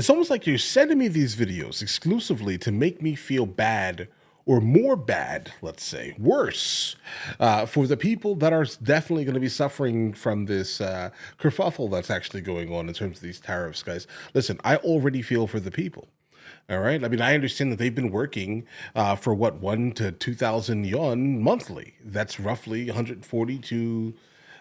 It's almost like you're sending me these videos exclusively to make me feel bad or more bad, let's say, worse, for the people that are definitely going to be suffering from this kerfuffle that's actually going on in terms of these tariffs, guys. Listen, I already feel for the people. All right. I mean, I understand that they've been working for what, 1 to 2,000 yuan monthly. That's roughly 140 to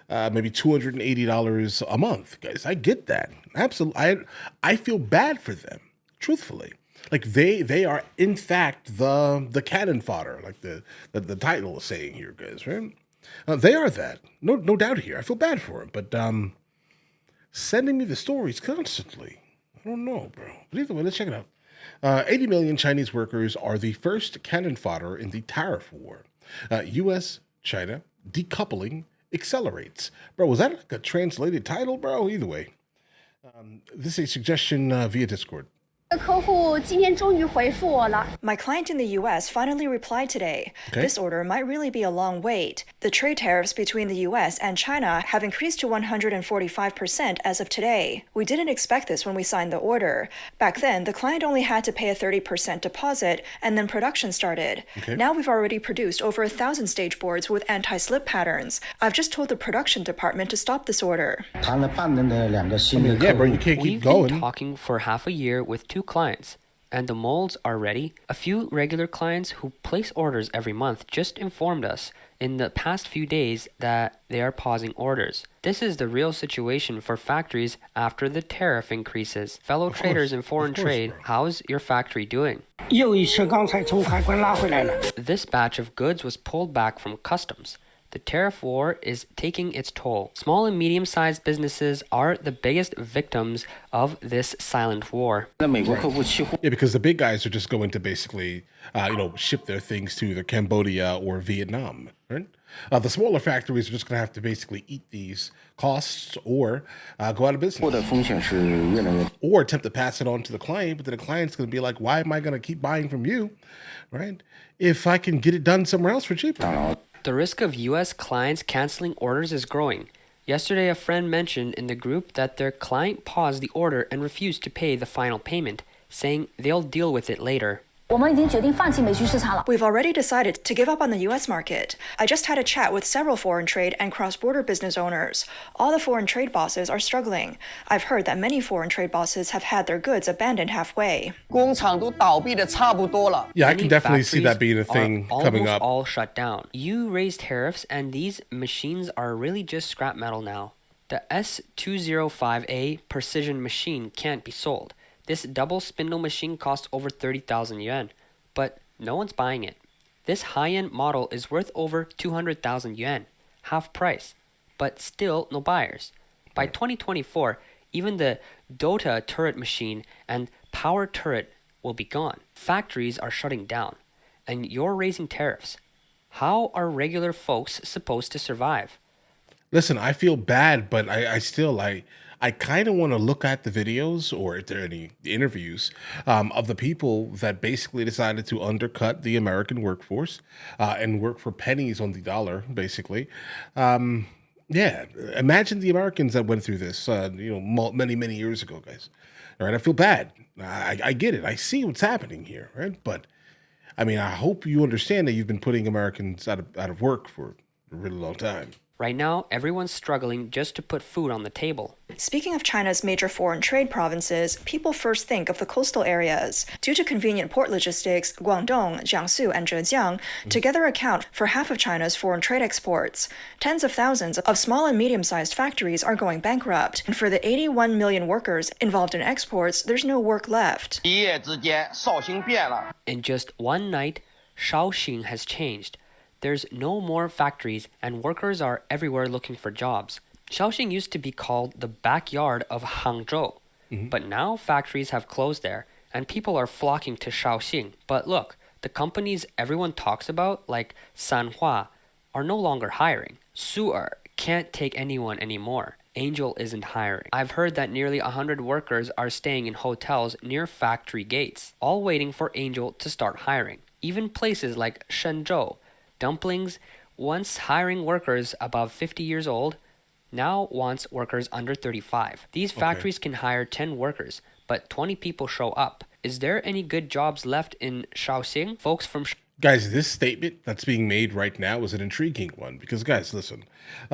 maybe $280 a month, guys. I get that. Absolutely. I feel bad for them, truthfully. Like they are in fact the cannon fodder, like the title is saying here, guys, right? They are that. No doubt here. I feel bad for them, but sending me the stories constantly. I don't know, bro. But either way, let's check it out. 80 million Chinese workers are the first cannon fodder in the tariff war. U.S. China decoupling accelerates. Bro, was that like a translated title, bro? Either way, this is a suggestion via Discord. My client in the US finally replied today. Okay. This order might really be a long wait. The trade tariffs between the US and China have increased to 145% as of today. We didn't expect this when we signed the order. Back then, the client only had to pay a 30% deposit, and then production started. Okay. Now we've already produced over 1,000 stage boards with anti-slip patterns. I've just told the production department to stop this order. I mean, yeah, bro, you can't keep going. We've been talking for half a year with two clients, and the molds are ready. A few regular clients who place orders every month just informed us in the past few days that they are pausing orders. This is the real situation for factories after the tariff increases. Fellow traders in foreign trade, how's your factory doing? This batch of goods was pulled back from customs. The tariff war is taking its toll. Small and medium-sized businesses are the biggest victims of this silent war. Yeah, because the big guys are just going to basically, ship their things to either Cambodia or Vietnam, right? The smaller factories are just going to have to basically eat these costs or go out of business. Or attempt to pass it on to the client, but then the client's going to be like, why am I going to keep buying from you, right? If I can get it done somewhere else for cheaper. The risk of U.S. clients canceling orders is growing. Yesterday, a friend mentioned in the group that their client paused the order and refused to pay the final payment, saying they'll deal with it later. We've already decided to give up on the U.S. market. I just had a chat with several foreign trade and cross-border business owners. All the foreign trade bosses are struggling. I've heard that many foreign trade bosses have had their goods abandoned halfway. Yeah, I can definitely see that being a thing coming up. All shut down. You raise tariffs, and these machines are really just scrap metal now. The S205A precision machine can't be sold. This double spindle machine costs over 30,000 yuan, but no one's buying it. This high-end model is worth over 200,000 yuan, half price, but still no buyers. By 2024, even the Dota turret machine and power turret will be gone. Factories are shutting down, and you're raising tariffs. How are regular folks supposed to survive? Listen, I feel bad, but I kind of want to look at the videos, or if there are any interviews, of the people that basically decided to undercut the American workforce and work for pennies on the dollar, basically. Yeah, imagine the Americans that went through this, many, many years ago, guys. All right, I feel bad. I get it. I see what's happening here, right? But, I mean, I hope you understand that you've been putting Americans out of work for a really long time. Right now, everyone's struggling just to put food on the table. Speaking of China's major foreign trade provinces, people first think of the coastal areas. Due to convenient port logistics, Guangdong, Jiangsu, and Zhejiang together account for half of China's foreign trade exports. Tens of thousands of small and medium-sized factories are going bankrupt, and for the 81 million workers involved in exports, there's no work left. In just one night, Shaoxing has changed. There's no more factories, and workers are everywhere looking for jobs. Shaoxing used to be called the backyard of Hangzhou, but now factories have closed there, and people are flocking to Shaoxing. But look, the companies everyone talks about, like Sanhua, are no longer hiring. Su'er can't take anyone anymore. Angel isn't hiring. I've heard that nearly 100 workers are staying in hotels near factory gates, all waiting for Angel to start hiring. Even places like Shenzhou, Dumplings, once hiring workers above 50 years old, now wants workers under 35. These factories can hire 10 workers, but 20 people show up. Is there any good jobs left in Shaoxing? Folks from Guys, this statement that's being made right now is an intriguing one because, guys, listen.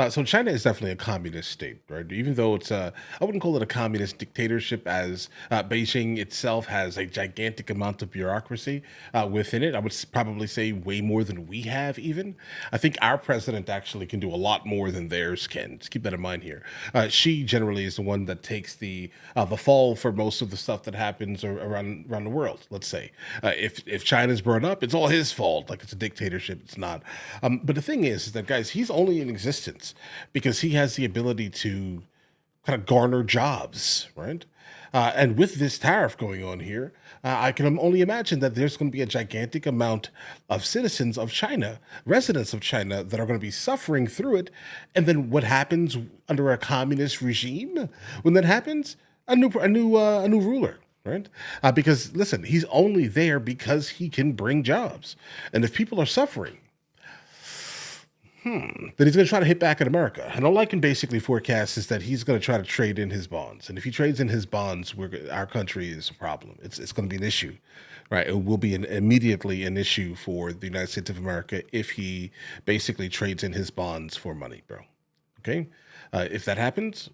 So China is definitely a communist state, right? Even though it's I wouldn't call it a communist dictatorship, as Beijing itself has a gigantic amount of bureaucracy within it. I would probably say way more than we have. Even I think our president actually can do a lot more than theirs can. Just keep that in mind here. She generally is the one that takes the fall for most of the stuff that happens around the world. Let's say if China's burned up, it's all his fault. Like it's a dictatorship. It's not. But the thing is that, guys, he's only in existence because he has the ability to kind of garner jobs, right? And with this tariff going on here, I can only imagine that there's going to be a gigantic amount of citizens of China, residents of China, that are going to be suffering through it. And then what happens under a communist regime when that happens? A new ruler. Right? Because listen, he's only there because he can bring jobs. And if people are suffering, then he's going to try to hit back at America. And all I can basically forecast is that he's going to try to trade in his bonds. And if he trades in his bonds, our country is a problem. It's going to be an issue, right? It will be immediately an issue for the United States of America if he basically trades in his bonds for money, bro. Okay? If that happens,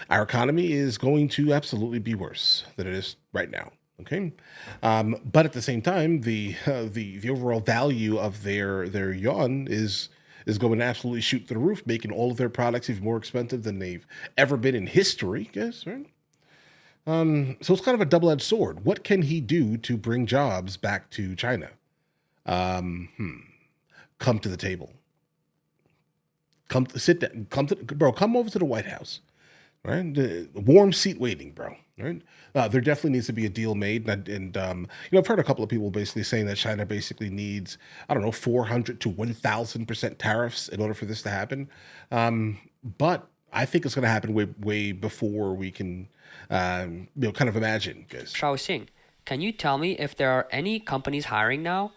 our economy is going to absolutely be worse than it is right now. Okay, but at the same time, the overall value of their yuan is going to absolutely shoot through the roof, making all of their products even more expensive than they've ever been in history. Guys, right? So it's kind of a double-edged sword. What can he do to bring jobs back to China? Come to the table. Sit down. Come over to the White House. Right, warm seat waiting, bro. Right, there definitely needs to be a deal made, and I've heard a couple of people basically saying that China basically needs 400 to 1,000% tariffs in order for this to happen. But I think it's going to happen way before we can, kind of imagine. Guys, Shaoxing, can you tell me if there are any companies hiring now?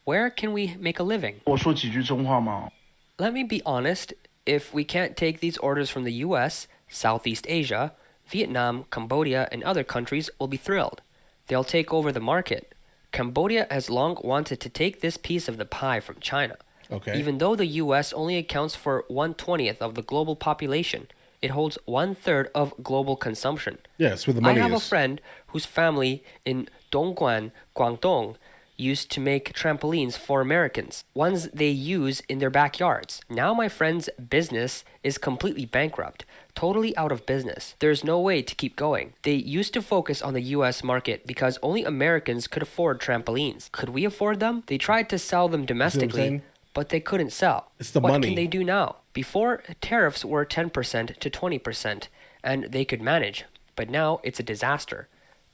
Where can we make a living? 我说几句真话吗？ Let me be honest. If we can't take these orders from the U.S., Southeast Asia, Vietnam, Cambodia, and other countries will be thrilled. They'll take over the market. Cambodia has long wanted to take this piece of the pie from China. Okay. Even though the U.S. only accounts for 1/20th of the global population, it holds 1/3 of global consumption. Yes, where the money I have is. a friend whose family in Dongguan, Guangdong, used to make trampolines for Americans, ones they use in their backyards. Now my friend's business is completely bankrupt, totally out of business. There's no way to keep going. They used to focus on the US market because only Americans could afford trampolines. Could we afford them? They tried to sell them domestically, but they couldn't sell. It's the what money. can they do now? Before, tariffs were 10% to 20%, and they could manage. But now it's a disaster.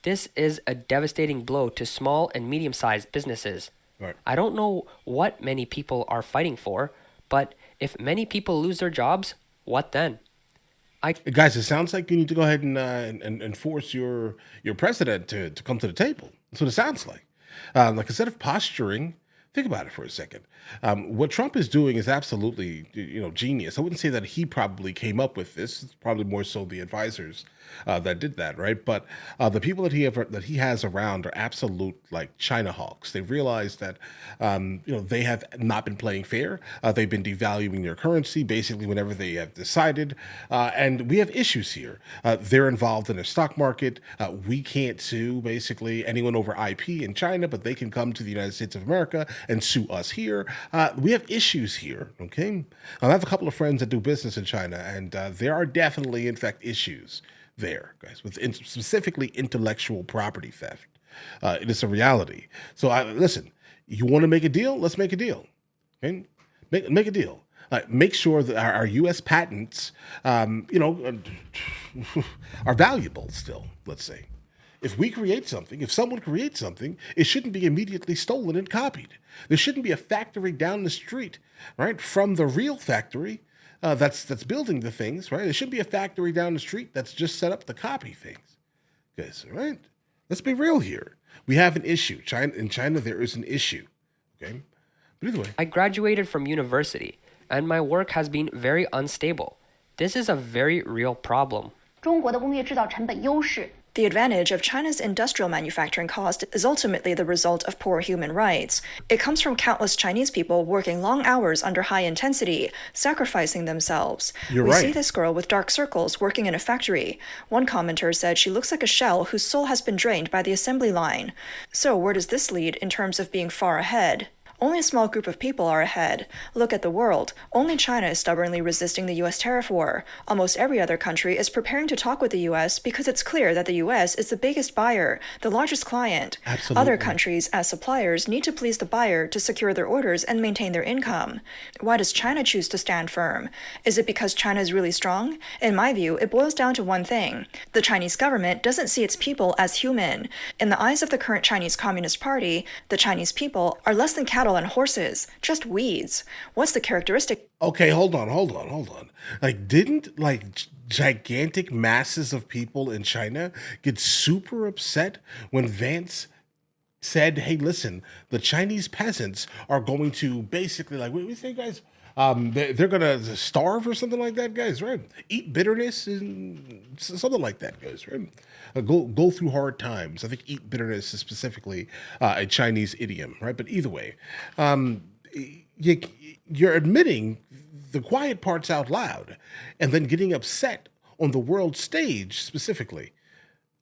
This is a devastating blow to small and medium-sized businesses. Right. I don't know what many people are fighting for, but if many people lose their jobs, what then? Guys, it sounds like you need to go ahead and force your president to come to the table. That's what it sounds like. Like instead of posturing, think about it for a second. What Trump is doing is absolutely, genius. I wouldn't say that he probably came up with this. It's probably more so the advisors that did that, right? But the people that he has around are absolute like China hawks. They've realized that they have not been playing fair. They've been devaluing their currency basically whenever they have decided, and we have issues here. They're involved in the stock market. We can't sue basically anyone over IP in China, but they can come to the United States of America and sue us here. We have issues here. Okay, I have a couple of friends that do business in China, and there are definitely, in fact, issues there, guys, with specifically intellectual property theft. It is a reality. So listen, you want to make a deal? Let's make a deal. Okay, make a deal. Make sure that our U.S. patents, are valuable still. Let's say, if we create something, if someone creates something, it shouldn't be immediately stolen and copied. There shouldn't be a factory down the street, right, from the real factory that's building the things, right? There should be a factory down the street that's just set up to copy things. Guys, right? Let's be real here. We have an issue. In China, there is an issue. Okay, but either way, I graduated from university, and my work has been very unstable. This is a very real problem. 中国的工业制造成本优势 The advantage of China's industrial manufacturing cost is ultimately the result of poor human rights. It comes from countless Chinese people working long hours under high intensity, sacrificing themselves. We see this girl with dark circles working in a factory. One commenter said she looks like a shell whose soul has been drained by the assembly line. So where does this lead in terms of being far ahead? Only a small group of people are ahead. Look at the world. Only China is stubbornly resisting the U.S. tariff war. Almost every other country is preparing to talk with the U.S. because it's clear that the U.S. is the biggest buyer, the largest client. Absolutely. Other countries, as suppliers, need to please the buyer to secure their orders and maintain their income. Why does China choose to stand firm? Is it because China is really strong? In my view, it boils down to one thing. The Chinese government doesn't see its people as human. In the eyes of the current Chinese Communist Party, the Chinese people are less than cattle and horses, just weeds. What's the characteristic? Okay, hold on. Like, didn't gigantic masses of people in China get super upset when Vance said, "Hey, listen, the Chinese peasants are going to basically, like, what do we say, guys? They're gonna starve or something like that, guys, right? Eat bitterness and something like that, guys, right? Go through hard times. I think eat bitterness is specifically a Chinese idiom, right? But either way, you're admitting the quiet parts out loud, and then getting upset on the world stage specifically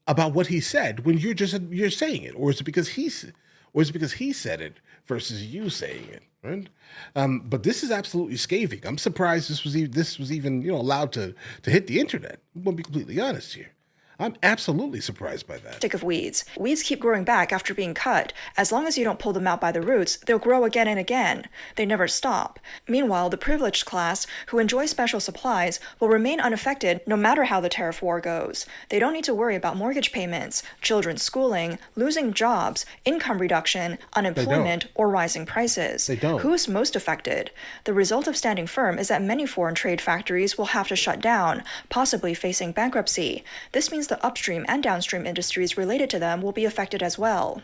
about what he said when you're saying it, or is it because he said it versus you saying it, right? But this is absolutely scathing. I'm surprised this was even allowed to hit the internet. I'm gonna be completely honest here. I'm absolutely surprised by that. Of weeds. Weeds keep growing back after being cut. As long as you don't pull them out by the roots, they'll grow again and again. They never stop. Meanwhile, the privileged class, who enjoy special supplies, will remain unaffected no matter how the tariff war goes. They don't need to worry about mortgage payments, children's schooling, losing jobs, income reduction, unemployment, or rising prices. They don't. Who is most affected? The result of standing firm is that many foreign trade factories will have to shut down, possibly facing bankruptcy. This means the upstream and downstream industries related to them will be affected as well.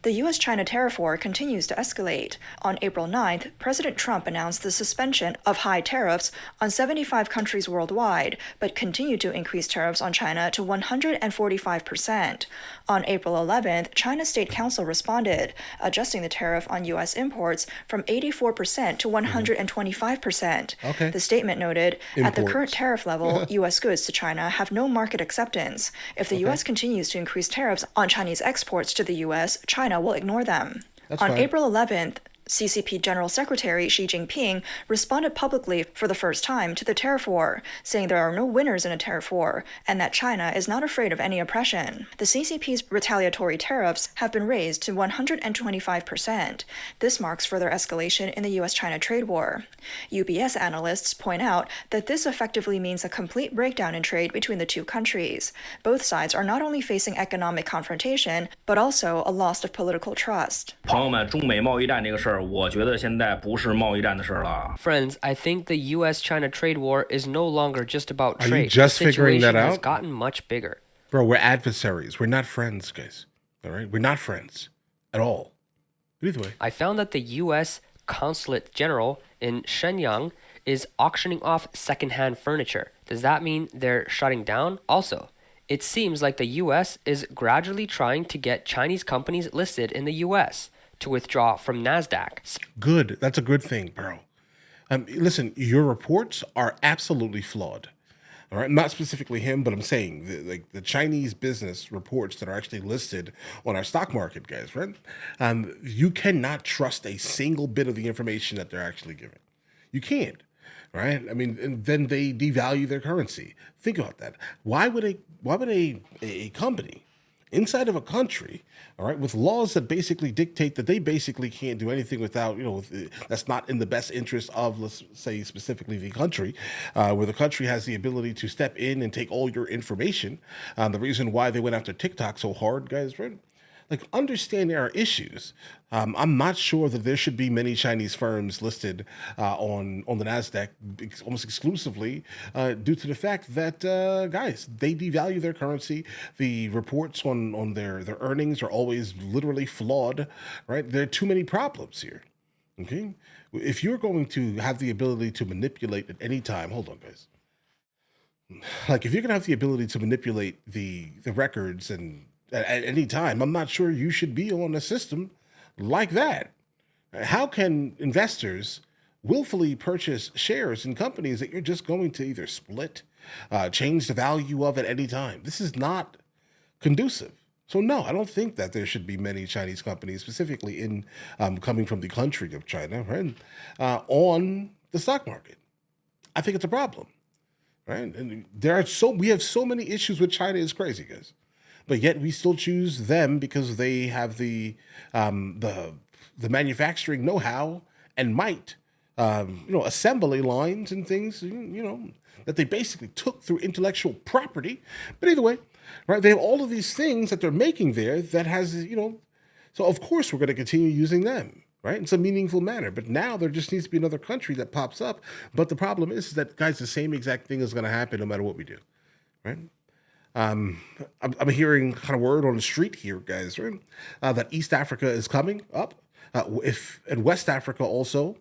The U.S.-China tariff war continues to escalate. On April 9th, President Trump announced the suspension of high tariffs on 75 countries worldwide, but continued to increase tariffs on China to 145%. On April 11th, China's State Council responded, adjusting the tariff on U.S. imports from 84% to 125%. Okay. The statement noted, at the Imports. current tariff level, U.S. goods to China have no market acceptance. If the U.S. continues to increase tariffs on Chinese exports to the U.S., China will ignore them. That's On fine. April 11th, CCP General Secretary Xi Jinping responded publicly for the first time to the tariff war, saying there are no winners in a tariff war and that China is not afraid of any oppression. The CCP's retaliatory tariffs have been raised to 125%. This marks further escalation in the U.S.-China trade war. UBS analysts point out that this effectively means a complete breakdown in trade between the two countries. Both sides are not only facing economic confrontation, but also a loss of political trust. 朋友们，中美贸易战这个事儿，我觉得现在不是贸易战的事儿了。 Friends, I think the US-China trade war is no longer just about Are you trade. just the figuring that situation has out? gotten much bigger. Bro, we're adversaries. We're not friends, guys. All right? We're not friends at all. But either way. I found that the US Consulate General in Shenyang is auctioning off secondhand furniture. Does that mean they're shutting down? Also, it seems like the US is gradually trying to get Chinese companies listed in the US to withdraw from NASDAQ. Good. That's a good thing, bro. Listen, your reports are absolutely flawed. All right, not specifically him, but I'm saying the Chinese business reports that are actually listed on our stock market, guys. Right? You cannot trust a single bit of the information that they're actually giving. You can't. Right? I mean, and then they devalue their currency. Think about that. Why would a company inside of a country, all right, with laws that basically dictate that they basically can't do anything without, that's not in the best interest of, let's say, specifically the country, where the country has the ability to step in and take all your information. The reason why they went after TikTok so hard, guys, right? Like, understand there are issues. I'm not sure that there should be many Chinese firms listed on the NASDAQ almost exclusively due to the fact that, guys, they devalue their currency. The reports on their earnings are always literally flawed, right? There are too many problems here, okay? If you're going to have the ability to manipulate at any time, hold on, guys. Like, if you're gonna have the ability to manipulate the records and at any time, I'm not sure you should be on a system like that. How can investors willfully purchase shares in companies that you're just going to either split, change the value of at any time? This is not conducive. So no, I don't think that there should be many Chinese companies, specifically in coming from the country of China, right, on the stock market. I think it's a problem, right? And we have so many issues with China. It's crazy, guys. But yet we still choose them because they have the manufacturing know-how and might, assembly lines and things, that they basically took through intellectual property. But either way, right? They have all of these things that they're making there that has, so of course we're going to continue using them, right? In some meaningful manner. But now there just needs to be another country that pops up. But the problem is that, guys, the same exact thing is going to happen no matter what we do, right? I'm hearing kind of word on the street here, guys, right? That East Africa is coming up. And West Africa also.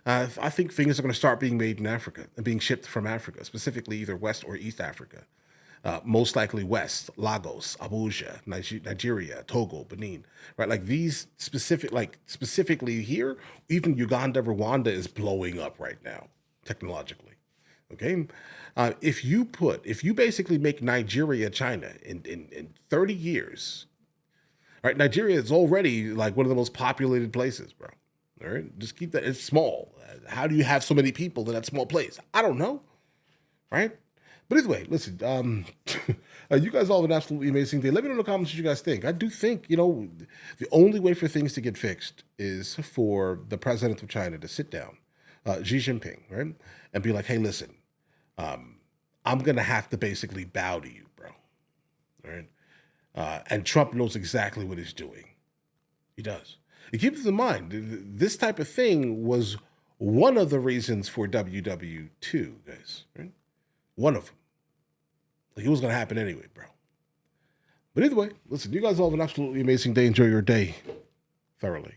I think things are going to start being made in Africa and being shipped from Africa, specifically either West or East Africa. Most likely West, Lagos, Abuja, Nigeria, Togo, Benin, right? Like these specifically here, even Uganda, Rwanda is blowing up right now, technologically. Okay. If you basically make Nigeria China in 30 years, right? Nigeria is already like one of the most populated places, bro. All right. Just keep that. It's small. How do you have so many people in that small place? I don't know. Right. But either way, listen, you guys all have an absolutely amazing day. Let me know in the comments what you guys think. I do think, the only way for things to get fixed is for the president of China to sit down, Xi Jinping, right? And be like, hey, listen, I'm going to have to basically bow to you, bro. All right? And Trump knows exactly what he's doing. He does. You keep this in mind. This type of thing was one of the reasons for WW2, guys, right? One of them. Like, it was going to happen anyway, bro. But either way, listen, you guys all have an absolutely amazing day. Enjoy your day thoroughly.